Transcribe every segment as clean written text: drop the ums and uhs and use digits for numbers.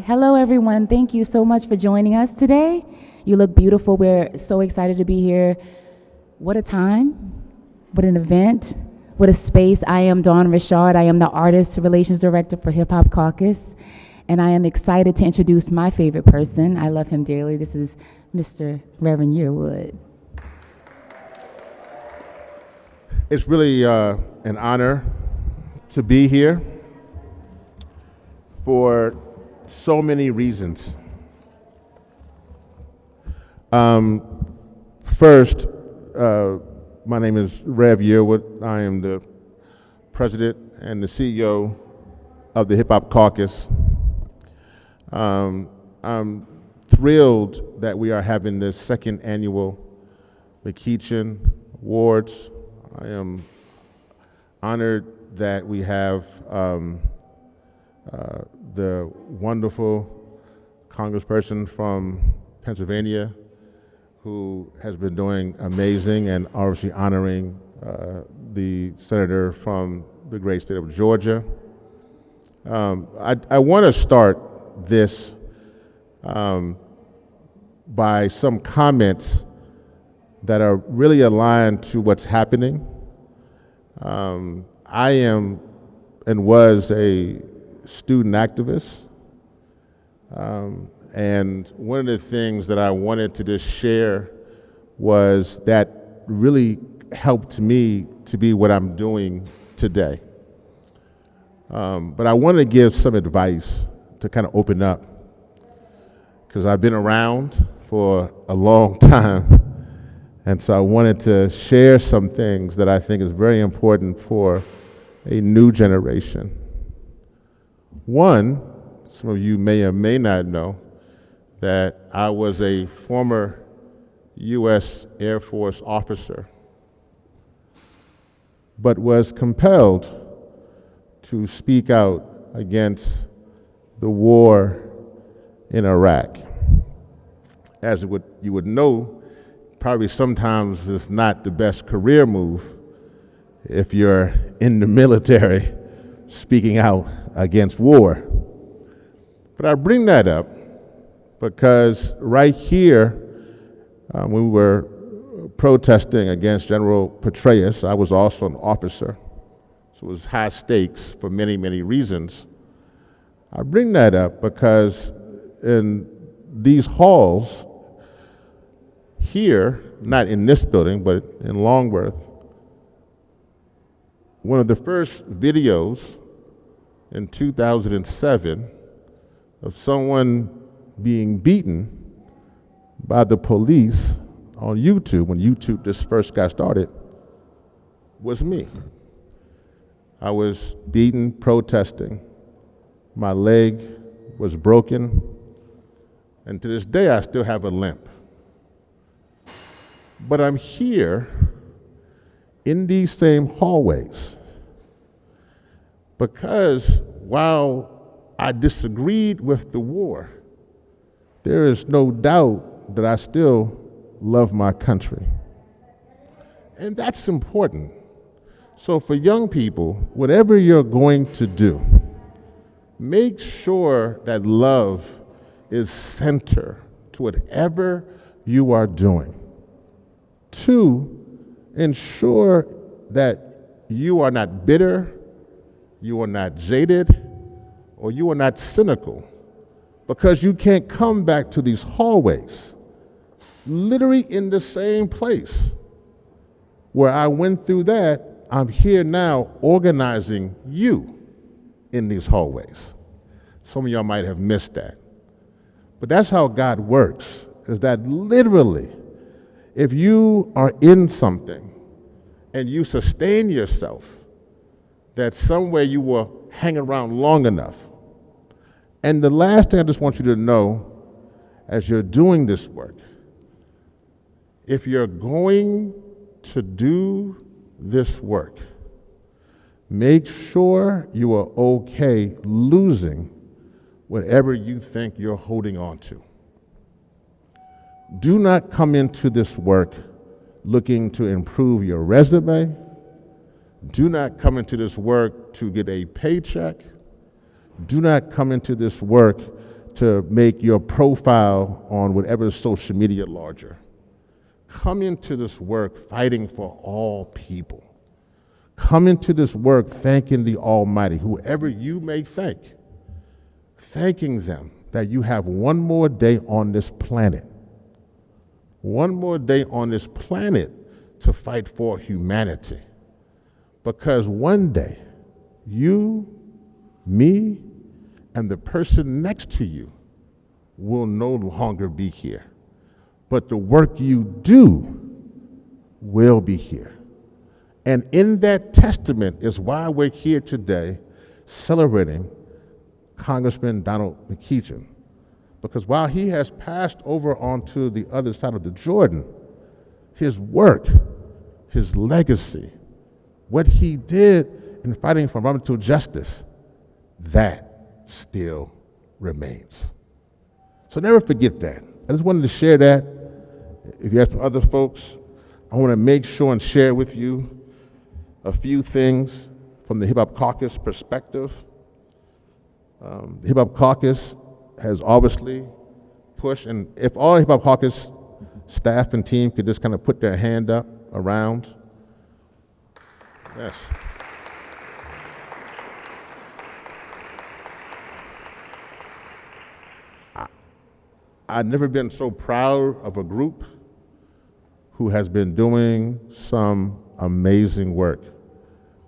Hello, everyone. Thank you so much for joining us today. You look beautiful. We're so excited to be here. What a time. What an event. What a space. I am Dawn Richard. I am the Artist Relations Director for Hop Caucus. And I am excited to introduce my favorite person. I love him dearly. This is Mr. Reverend Yearwood. It's really an honor to be here for so many reasons. First, my name is Rev Yearwood. I am the president and the CEO of the Hip Hop Caucus. I'm thrilled that we are having this second annual McEachin Awards. I am honored that we have the wonderful congressperson from Pennsylvania who has been doing amazing and obviously honoring the senator from the great state of Georgia. I want to start this by some comments that are really aligned to what's happening. I am and was a student activist, and one of the things that I wanted to just share was that really helped me to be what I'm doing today. But I want to give some advice to kind of open up, because I've been around for a long time. And so I wanted to share some things that I think is very important for a new generation. One, some of you may or may not know that I was a former U.S. Air Force officer, but was compelled to speak out against the war in Iraq. As you would know, probably sometimes it's not the best career move if you're in the military speaking out against war. But I bring that up because right here, when we were protesting against General Petraeus, I was also an officer, so it was high stakes for many, many reasons. I bring that up because in these halls, here, not in this building, but in Longworth, one of the first videos in 2007 of someone being beaten by the police on YouTube, when YouTube just first got started, was me. I was beaten protesting. My leg was broken, and to this day I still have a limp. But I'm here in these same hallways because while I disagreed with the war, there is no doubt that I still love my country. And that's important. So for young people, whatever you're going to do, make sure that love is center to whatever you are doing. Two, ensure that you are not bitter, you are not jaded, or you are not cynical, because you can't come back to these hallways, literally in the same place where I went through that. I'm here now organizing you in these hallways. Some of y'all might have missed that. But that's how God works, is that literally, if you are in something and you sustain yourself, that somewhere you will hang around long enough. And the last thing I just want you to know as you're doing this work, if you're going to do this work, make sure you are okay losing whatever you think you're holding on to. Do not come into this work looking to improve your resume. Do not come into this work to get a paycheck. Do not come into this work to make your profile on whatever social media larger. Come into this work fighting for all people. Come into this work thanking the Almighty, whoever you may thank, thanking them that you have one more day on this planet. One more day on this planet to fight for humanity. Because one day, you, me, and the person next to you will no longer be here. But the work you do will be here. And in that testament is why we're here today celebrating Congressman Donald McEachin. Because while he has passed over onto the other side of the Jordan, his work, his legacy, what he did in fighting for environmental justice, that still remains. So never forget that. I just wanted to share that. If you have some other folks, I want to make sure and share with you a few things from the Hip Hop Caucus perspective. The Hip Hop Caucus has obviously pushed, and if all Hip Hop Caucus staff and team could just kind of put their hand up around. Yes. I've never been so proud of a group who has been doing some amazing work.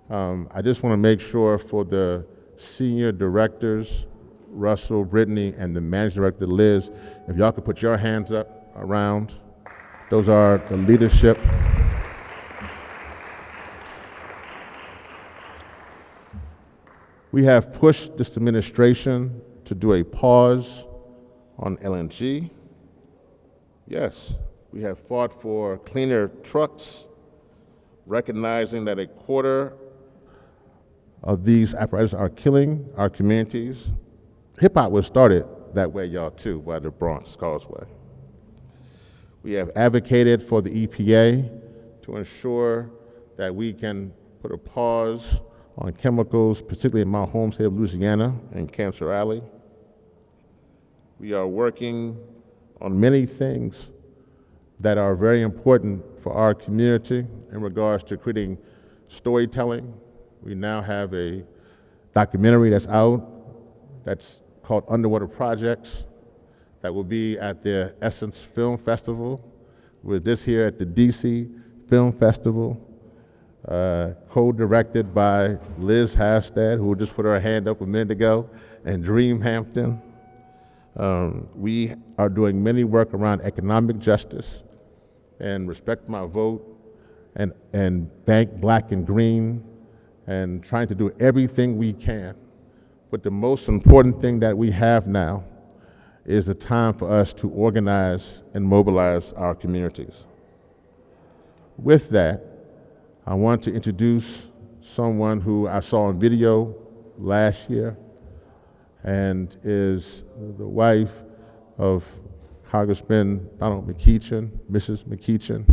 I just want to make sure for the senior directors, Russell, Brittany, and the managing director, Liz, if y'all could put your hands up around. Those are the leadership. We have pushed this administration to do a pause on LNG. Yes, we have fought for cleaner trucks, recognizing that a quarter of these apparatus are killing our communities. Hip-hop was started that way, y'all, too, by the Bronx Causeway. We have advocated for the EPA to ensure that we can put a pause on chemicals, particularly in my home state of Louisiana and Cancer Alley. We are working on many things that are very important for our community in regards to creating storytelling. We now have a documentary that's out that's called Underwater Projects that will be at the Essence Film Festival. We're this here at the DC Film Festival, co-directed by Liz Hastad, who just put her hand up a minute ago, and Dream Hampton. We are doing many work around economic justice and Respect My Vote and Bank Black and Green and trying to do everything we can. But the most important thing that we have now is a time for us to organize and mobilize our communities. With that, I want to introduce someone who I saw on video last year and is the wife of Congressman Donald McEachin, Mrs. McEachin.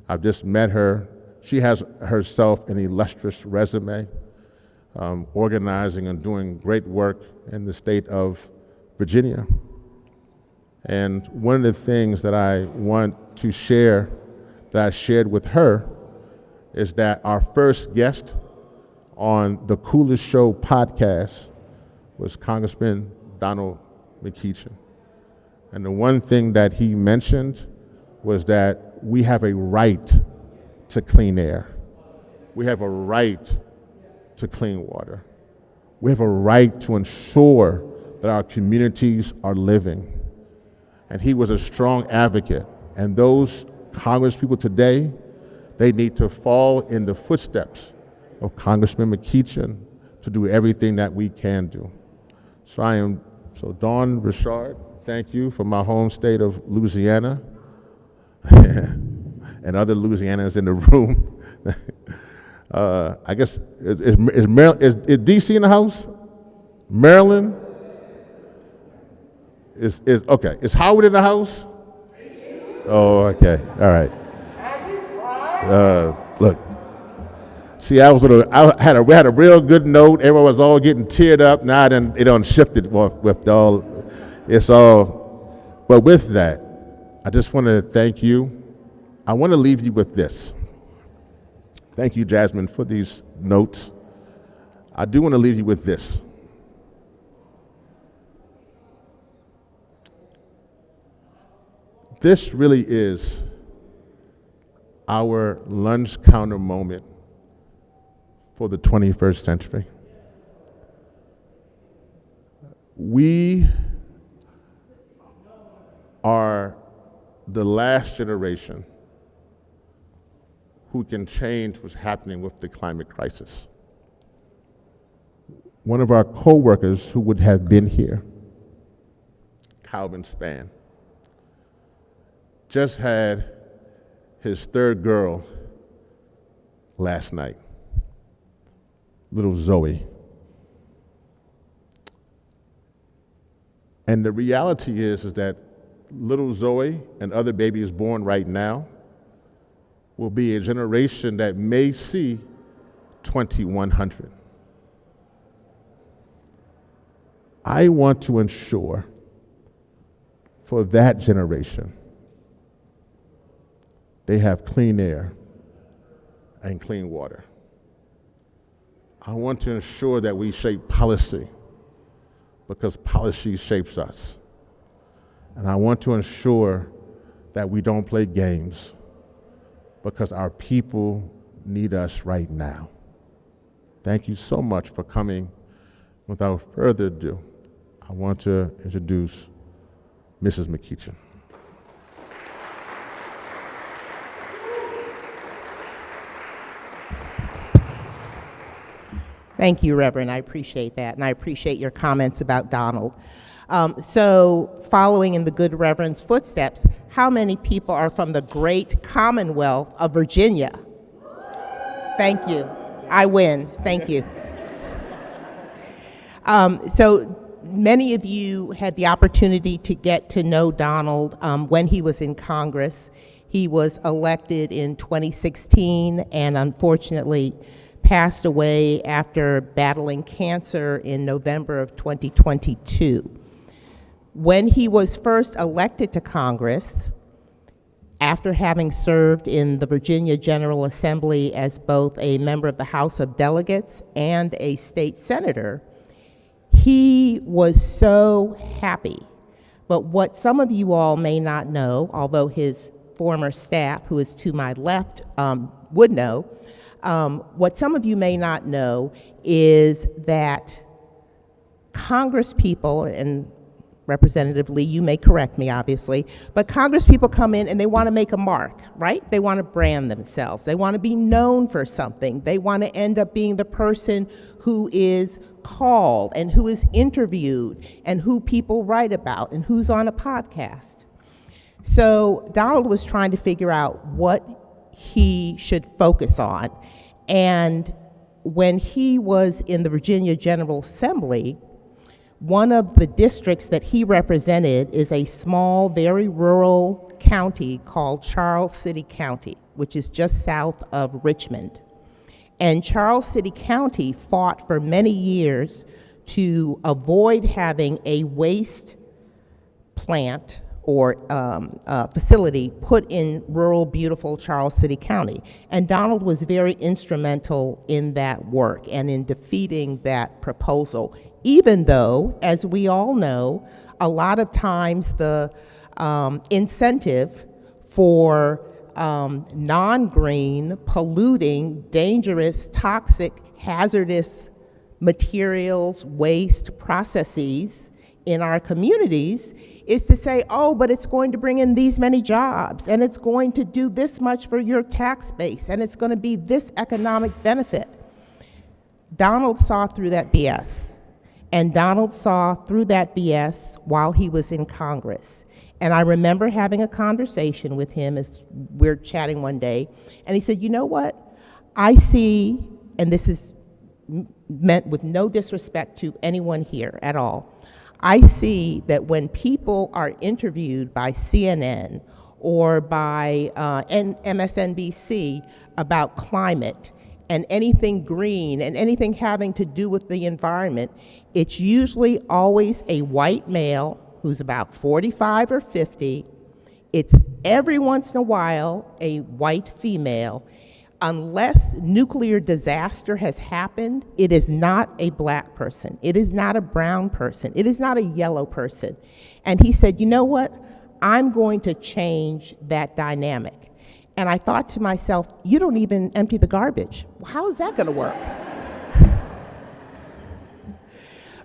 I've just met her. She has herself an illustrious resume, organizing and doing great work in the state of Virginia. And one of the things that I want to share, that I shared with her, is that our first guest on the Coolest Show podcast was Congressman Donald McEachin. And the one thing that he mentioned was that we have a right to clean air. We have a right to clean water. We have a right to ensure that our communities are living. And he was a strong advocate. And those Congress people today, they need to fall in the footsteps of Congressman McEachin to do everything that we can do. So Dawn Richard, thank you from my home state of Louisiana and other Louisianans in the room. I guess, is DC in the house? Maryland? Okay, is Howard in the house? Oh, okay, all right. Look, see, we had a real good note. Everyone was all getting teared up. Now it done shifted with all. It's all, but with that, I just want to thank you. I want to leave you with this. Thank you, Jasmine, for these notes. I do want to leave you with this. This really is our lunch counter moment for the 21st century. We are the last generation who can change what's happening with the climate crisis. One of our co-workers who would have been here, Calvin Spann, just had his third girl last night, little Zoe. And the reality is that little Zoe and other babies born right now will be a generation that may see 2100. I want to ensure for that generation they have clean air and clean water. I want to ensure that we shape policy because policy shapes us. And I want to ensure that we don't play games because our people need us right now. Thank you so much for coming. Without further ado, I want to introduce Mrs. McEachin. Thank you, Reverend. I appreciate that, and I appreciate your comments about Donald. So, following in the good Reverend's footsteps, how many people are from the great Commonwealth of Virginia? Thank you. I win. Thank you. So, many of you had the opportunity to get to know Donald when he was in Congress. He was elected in 2016 and unfortunately passed away after battling cancer in November of 2022. When he was first elected to Congress, after having served in the Virginia General Assembly as both a member of the House of Delegates and a state senator, he was so happy. But what some of you all may not know, although his former staff, who is to my left, would know, what some of you may not know is that Congress people, and Representative Lee, you may correct me, obviously, but Congress people come in and they want to make a mark, right? They want to brand themselves. They want to be known for something. They want to end up being the person who is called and who is interviewed and who people write about and who's on a podcast. So Donald was trying to figure out what he should focus on. And when he was in the Virginia General Assembly, one of the districts that he represented is a small, very rural county called Charles City County, which is just south of Richmond. And Charles City County fought for many years to avoid having a waste plant or facility put in rural, beautiful Charles City County. And Donald was very instrumental in that work and in defeating that proposal, even though, as we all know, a lot of times the incentive for non-green, polluting, dangerous, toxic, hazardous materials, waste processes in our communities is to say, oh, but it's going to bring in these many jobs, and it's going to do this much for your tax base, and it's going to be this economic benefit. Donald saw through that BS, and Donald saw through that BS while he was in Congress. And I remember having a conversation with him as we're chatting one day, and he said, you know what? I see, and this is meant with no disrespect to anyone here at all, I see that when people are interviewed by CNN or by MSNBC about climate and anything green and anything having to do with the environment, it's usually always a white male who's about 45 or 50. It's every once in a while a white female. Unless nuclear disaster has happened, it is not a black person. It is not a brown person. It is not a yellow person. And he said, you know what? I'm going to change that dynamic. And I thought to myself, you don't even empty the garbage. How is that going to work?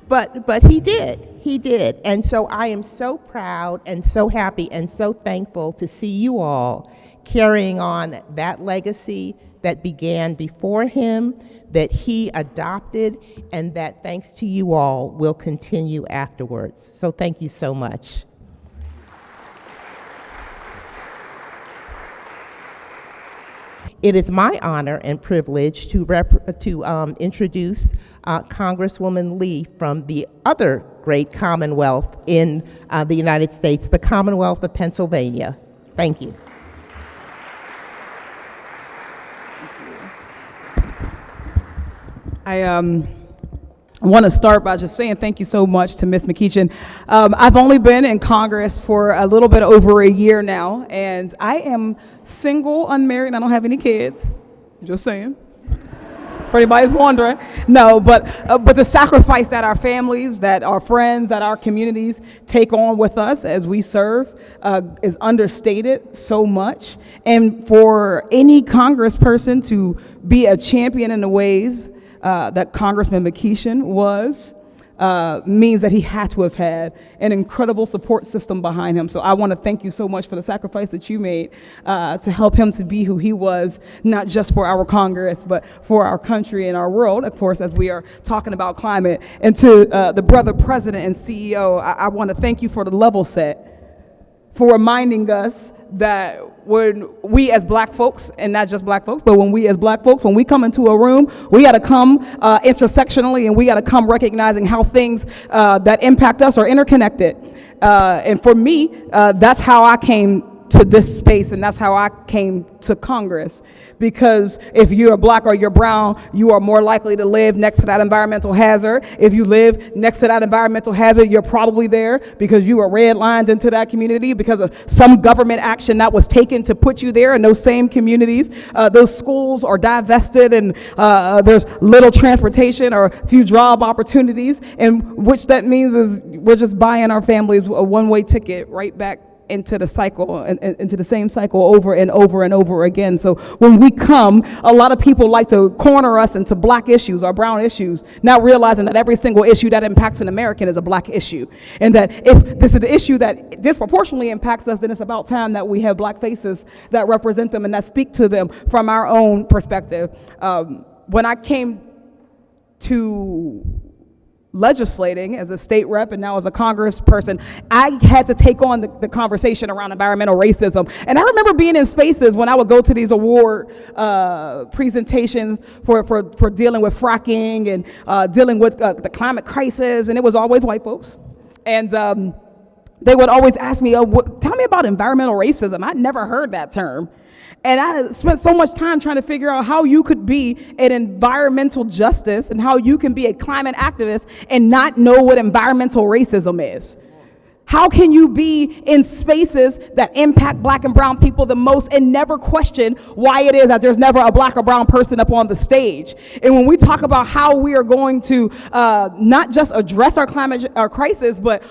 But he did. And so I am so proud and so happy and so thankful to see you all carrying on that legacy that began before him, that he adopted, and that thanks to you all will continue afterwards. So thank you so much. It is my honor and privilege to introduce Congresswoman Lee from the other great Commonwealth in the United States, the Commonwealth of Pennsylvania. Thank you. I want to start by just saying thank you so much to Ms. McEachin. I've only been in Congress for a little bit over a year now, and I am single, unmarried, and I don't have any kids. Just saying. For anybody who's wondering. No, but the sacrifice that our families, that our friends, that our communities take on with us as we serve is understated so much. And for any congressperson to be a champion in the ways that Congressman McEachin was, means that he had to have had an incredible support system behind him. So I want to thank you so much for the sacrifice that you made to help him to be who he was, not just for our Congress, but for our country and our world, of course, as we are talking about climate. And to the brother president and CEO, I want to thank you for the level set, for reminding us that when we as black folks, and not just black folks, but when we as black folks, when we come into a room, we got to come intersectionally, and we got to come recognizing how things that impact us are interconnected. And for me, that's how I came to this space, and that's how I came to Congress. Because if you're black or you're brown, you are more likely to live next to that environmental hazard. If you live next to that environmental hazard, you're probably there because you were redlined into that community because of some government action that was taken to put you there in those same communities. Those schools are divested, and there's little transportation or few job opportunities, and which that means is we're just buying our families a one-way ticket right back into the cycle, into the same cycle over and over and over again. So when we come, a lot of people like to corner us into black issues or brown issues, not realizing that every single issue that impacts an American is a black issue. And that if this is the issue that disproportionately impacts us, then it's about time that we have black faces that represent them and that speak to them from our own perspective. When I came to legislating as a state rep and now as a congressperson, I had to take on the conversation around environmental racism. And I remember being in spaces when I would go to these award presentations for dealing with fracking and dealing with the climate crisis, and it was always white folks. And they would always ask me, tell me about environmental racism. I'd never heard that term. And I spent so much time trying to figure out how you could be an environmental justice and how you can be a climate activist and not know what environmental racism is. How can you be in spaces that impact black and brown people the most and never question why it is that there's never a black or brown person up on the stage? And when we talk about how we are going to not just address our climate crisis, but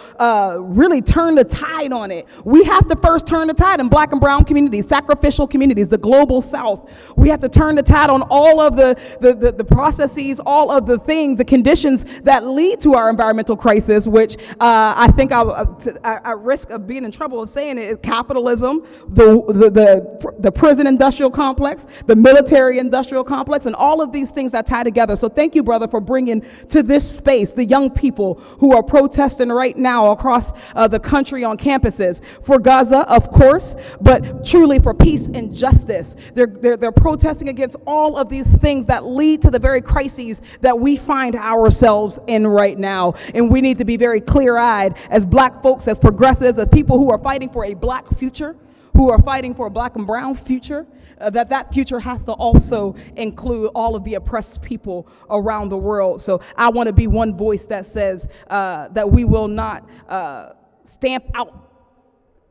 really turn the tide on it, we have to first turn the tide in black and brown communities, sacrificial communities, the global South. We have to turn the tide on all of the processes, all of the things, the conditions that lead to our environmental crisis, which I think at risk of being in trouble of saying it, is capitalism, the prison industrial complex, the military industrial complex, and all of these things that tie together. So thank you, brother, for bringing to this space the young people who are protesting right now across the country on campuses for Gaza, of course, but truly for peace and justice. They're protesting against all of these things that lead to the very crises that we find ourselves in right now. And we need to be very clear-eyed as black folks, as progressives, as people who are fighting for a black future, who are fighting for a black and brown future, that future has to also include all of the oppressed people around the world. So I want to be one voice that says that we will not stamp out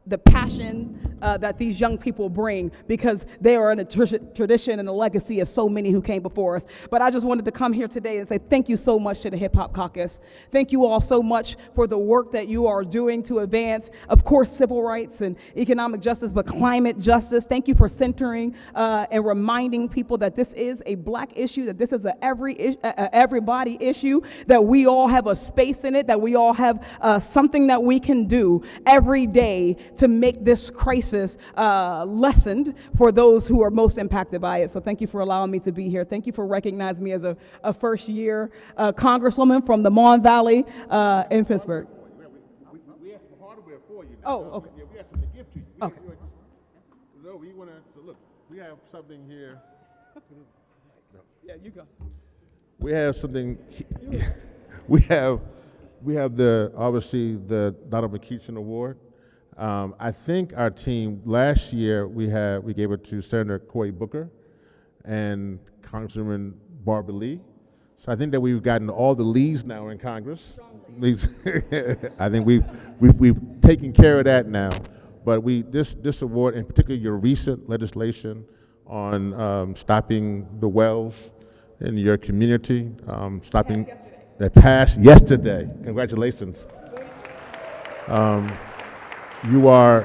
the passion that these young people bring, because they are in a tradition and a legacy of so many who came before us. But I just wanted to come here today and say thank you so much to the Hip Hop Caucus. Thank you all so much for the work that you are doing to advance, of course, civil rights and economic justice, but climate justice. Thank you for centering and reminding people that this is a Black issue, that this is a everybody issue, that we all have a space in it, that we all have something that we can do every day to make this crisis lessened for those who are most impacted by it. So thank you for allowing me to be here. Thank you for recognizing me as a first-year congresswoman from the Mon Valley in Pittsburgh. We have some hardware for you now. Oh, okay. Yeah, we have something to give to you. Okay. No, we want to, so look, we have something here. Yeah, you go. We have something, we have obviously the Donald McEachin Award. I think our team, last year, we gave it to Senator Cory Booker and Congresswoman Barbara Lee. So I think that we've gotten all the Lees now in Congress. I think we've taken care of that now. But this award, in particular your recent legislation on stopping the wells in your community, that passed yesterday. Congratulations. You are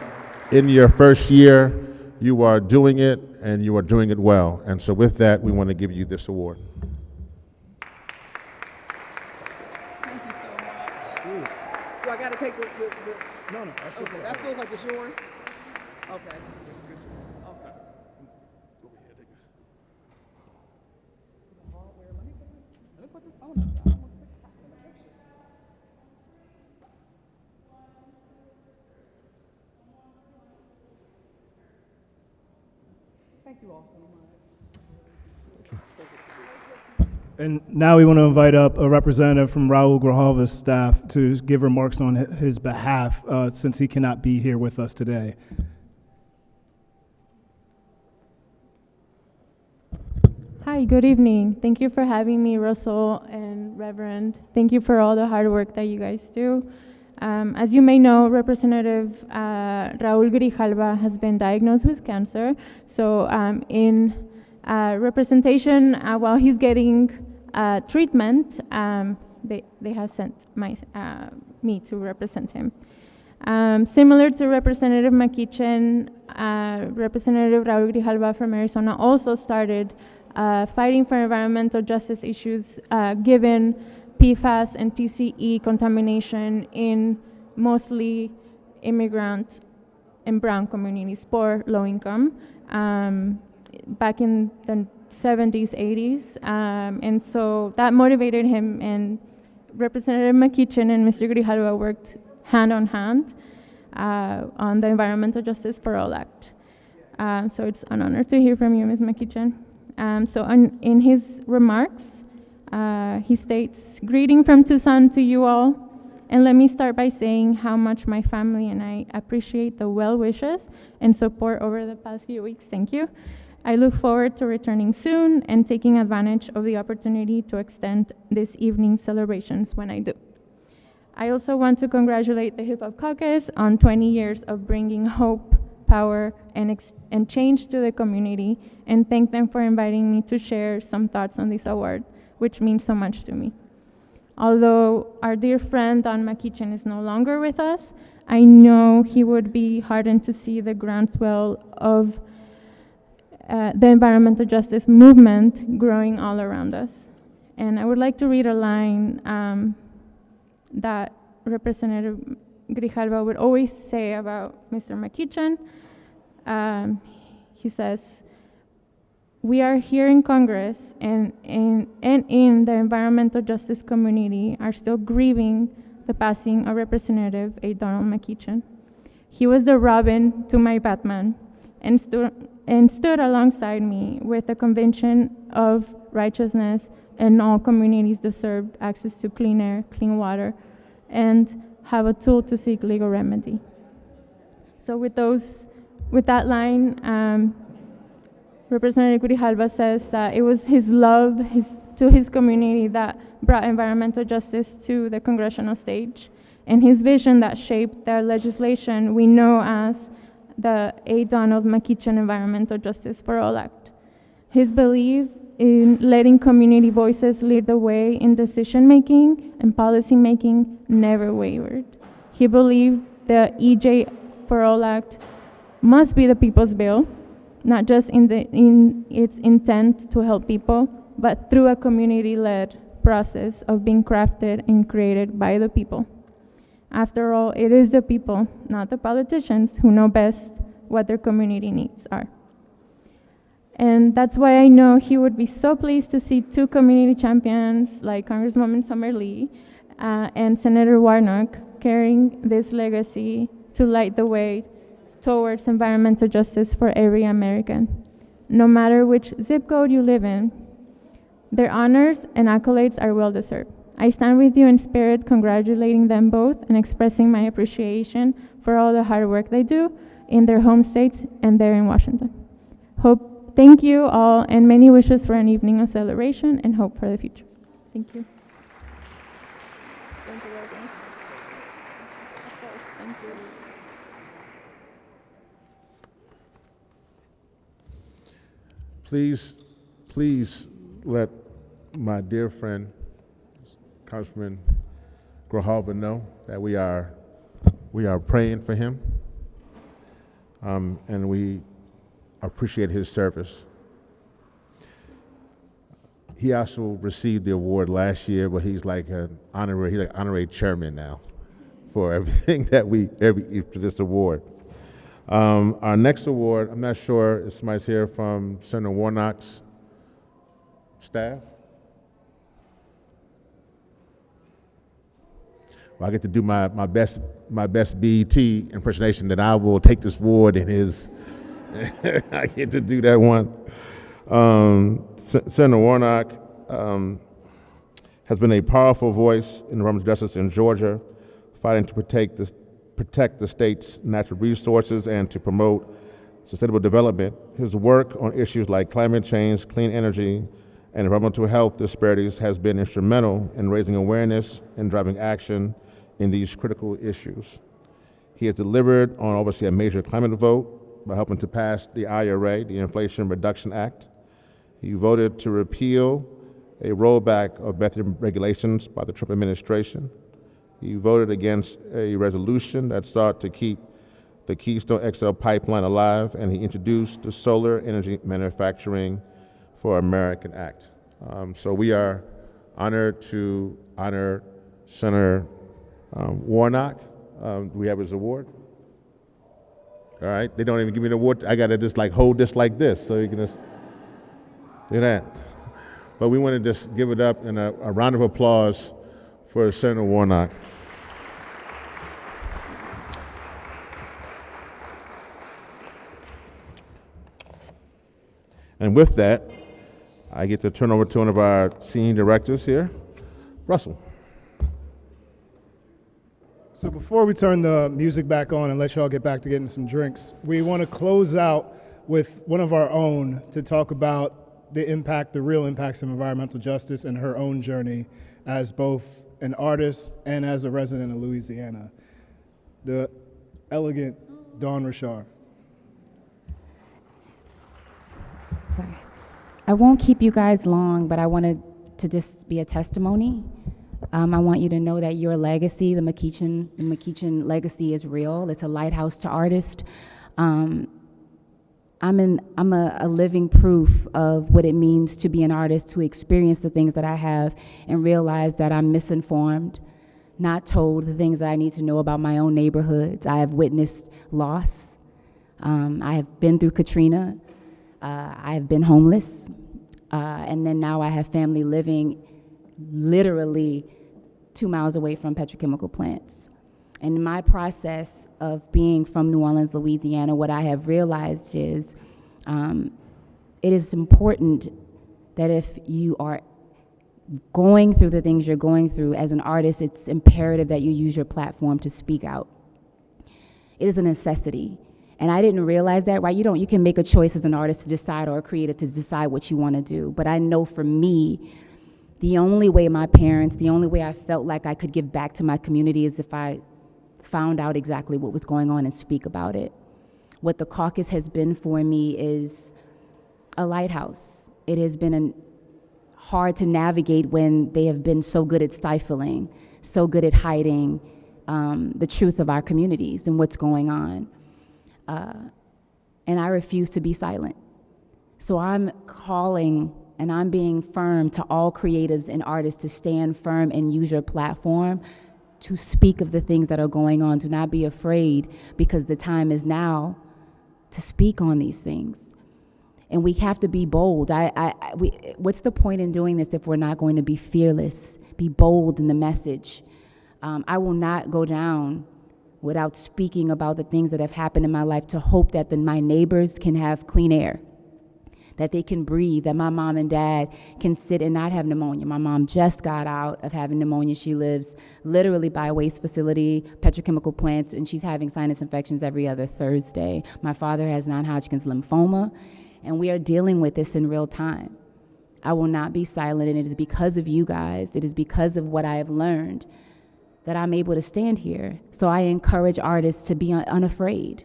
in your first year, you are doing it, and you are doing it well. And so with that, we want to give you this award. Thank you so much. Do I got to take the no, okay, that feels like it's yours? Okay. Okay. Let me put this phone up. Thank you all so much. And now we want to invite up a representative from Raul Grijalva's staff to give remarks on his behalf, since he cannot be here with us today. Hi, good evening. Thank you for having me, Russell and Reverend. Thank you for all the hard work that you guys do. As you may know, Representative Raul Grijalva has been diagnosed with cancer. So in representation, while he's getting treatment, they have sent me to represent him. Similar to Representative McEachin, Representative Raul Grijalva from Arizona also started fighting for environmental justice issues given PFAS and TCE contamination in mostly immigrant and brown communities, poor, low income, back in the 70s, 80s. And so that motivated him, and Representative McEachin and Mr. Grijalva worked hand on hand on the Environmental Justice for All Act. So it's an honor to hear from you, Ms. McEachin. In his remarks, he states, "Greeting from Tucson to you all, and let me start by saying how much my family and I appreciate the well wishes and support over the past few weeks. Thank you. I look forward to returning soon and taking advantage of the opportunity to extend this evening's celebrations when I do. I also want to congratulate the Hip Hop Caucus on 20 years of bringing hope, power, and change to the community, and thank them for inviting me to share some thoughts on this award, which means so much to me. Although our dear friend Don McEachin is no longer with us, I know he would be heartened to see the groundswell of the environmental justice movement growing all around us. And I would like to read a line that Representative Grijalva would always say about Mr. McEachin. He says, "We are here in Congress and in the environmental justice community are still grieving the passing of Representative A. Donald McEachin. He was the Robin to my Batman and stood alongside me with the conviction of righteousness and all communities deserve access to clean air, clean water, and have a tool to seek legal remedy." So with that line, Representative Grijalva says that it was his love to his community that brought environmental justice to the congressional stage. and his vision that shaped the legislation we know as the A. Donald McEachin Environmental Justice for All Act. His belief in letting community voices lead the way in decision-making and policy-making never wavered. He believed the EJ for All Act must be the people's bill, not just in its intent to help people, but through a community-led process of being crafted and created by the people. After all, it is the people, not the politicians, who know best what their community needs are. And that's why I know he would be so pleased to see two community champions like Congresswoman Summer Lee and Senator Warnock carrying this legacy to light the way towards environmental justice for every American. No matter which zip code you live in, their honors and accolades are well deserved. I stand with you in spirit, congratulating them both and expressing my appreciation for all the hard work they do in their home states and there in Washington. Thank you all, and many wishes for an evening of celebration and hope for the future. Thank you. Thank you, Reverend. Of course, thank you. Please let my dear friend, Congressman Grijalva, know that we are praying for him, and we appreciate his service. He also received the award last year, but he's like an honorary chairman now for everything that for this award. Our next award, I'm not sure if somebody's here from Senator Warnock's staff. Well, I get to do my best BET impersonation, that I will take this award in his. I get to do that one. Senator Warnock has been a powerful voice in environmental justice in Georgia, fighting to protect the state's natural resources and to promote sustainable development. His work on issues like climate change, clean energy, and environmental health disparities has been instrumental in raising awareness and driving action in these critical issues. He has delivered on obviously a major climate vote by helping to pass the IRA, the Inflation Reduction Act. He voted to repeal a rollback of methane regulations by the Trump administration. He voted against a resolution that sought to keep the Keystone XL pipeline alive, and he introduced the Solar Energy Manufacturing for American Act. So we are honored to honor Senator Warnock. We have his award. All right, they don't even give me the award. I gotta just like hold this like this, so you can just do that. But we want to just give it up in a round of applause for Senator Warnock. And with that, I get to turn over to one of our senior directors here, Russell. So before we turn the music back on and let y'all get back to getting some drinks, we want to close out with one of our own to talk about the real impacts of environmental justice and her own journey as both an artist and as a resident of Louisiana. The elegant Dawn Richard. Sorry. I won't keep you guys long, but I wanted to just be a testimony. I want you to know that your legacy, the McEachin legacy, is real. It's a lighthouse to artists. I'm a living proof of what it means to be an artist, to experience the things that I have and realize that I'm misinformed, not told the things that I need to know about my own neighborhoods. I have witnessed loss. I have been through Katrina. I have been homeless. And then now I have family living literally 2 miles away from petrochemical plants. And in my process of being from New Orleans, Louisiana, what I have realized is it is important that if you are going through the things you're going through as an artist, it's imperative that you use your platform to speak out. It is a necessity. And I didn't realize that, right? You can make a choice as an artist to decide, or a creative to decide what you want to do. But I know for me, The only way my parents, the only way I felt like I could give back to my community is if I found out exactly what was going on and speak about it. What the caucus has been for me is a lighthouse. It has been hard to navigate when they have been so good at stifling, so good at hiding the truth of our communities and what's going on. And I refuse to be silent. So I'm calling and I'm being firm to all creatives and artists to stand firm and use your platform to speak of the things that are going on. Do not be afraid, because the time is now to speak on these things. And we have to be bold. What's the point in doing this if we're not going to be fearless, be bold in the message? I will not go down without speaking about the things that have happened in my life, to hope that my neighbors can have clean air, that they can breathe, that my mom and dad can sit and not have pneumonia. My mom just got out of having pneumonia. She lives literally by a waste facility, petrochemical plants, and she's having sinus infections every other Thursday. My father has non-Hodgkin's lymphoma, and we are dealing with this in real time. I will not be silent, and it is because of you guys, it is because of what I have learned that I'm able to stand here. So I encourage artists to be unafraid.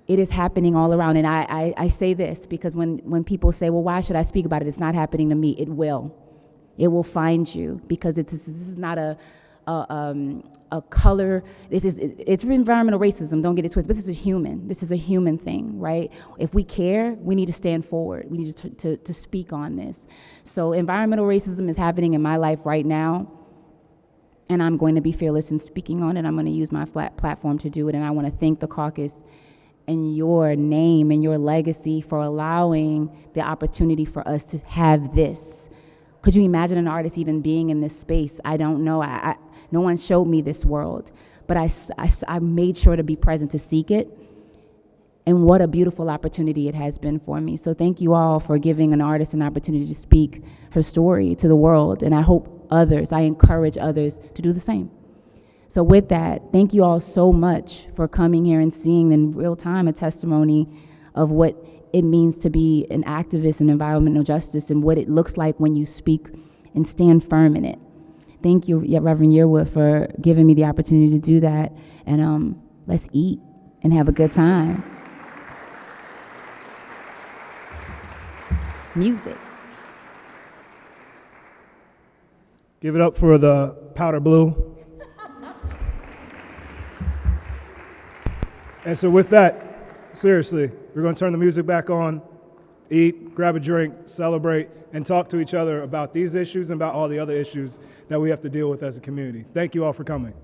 It is happening all around, and I say this because when people say, well, why should I speak about it? It's not happening to me. It will. It will find you, because this is not a color. It's environmental racism, don't get it twisted, but this is human. This is a human thing, right? If we care, we need to stand forward. We need to speak on this. So environmental racism is happening in my life right now, and I'm going to be fearless in speaking on it. I'm going to use my platform to do it, and I want to thank the caucus and your name and your legacy for allowing the opportunity for us to have this. Could you imagine an artist even being in this space? I don't know. No one showed me this world, but I made sure to be present to seek it. And what a beautiful opportunity it has been for me. So thank you all for giving an artist an opportunity to speak her story to the world. And I encourage others to do the same. So with that, thank you all so much for coming here and seeing in real time a testimony of what it means to be an activist in environmental justice and what it looks like when you speak and stand firm in it. Thank you, Reverend Yearwood, for giving me the opportunity to do that. And let's eat and have a good time. Music. Give it up for the powder blue. And so with that, seriously, we're going to turn the music back on, eat, grab a drink, celebrate, and talk to each other about these issues and about all the other issues that we have to deal with as a community. Thank you all for coming.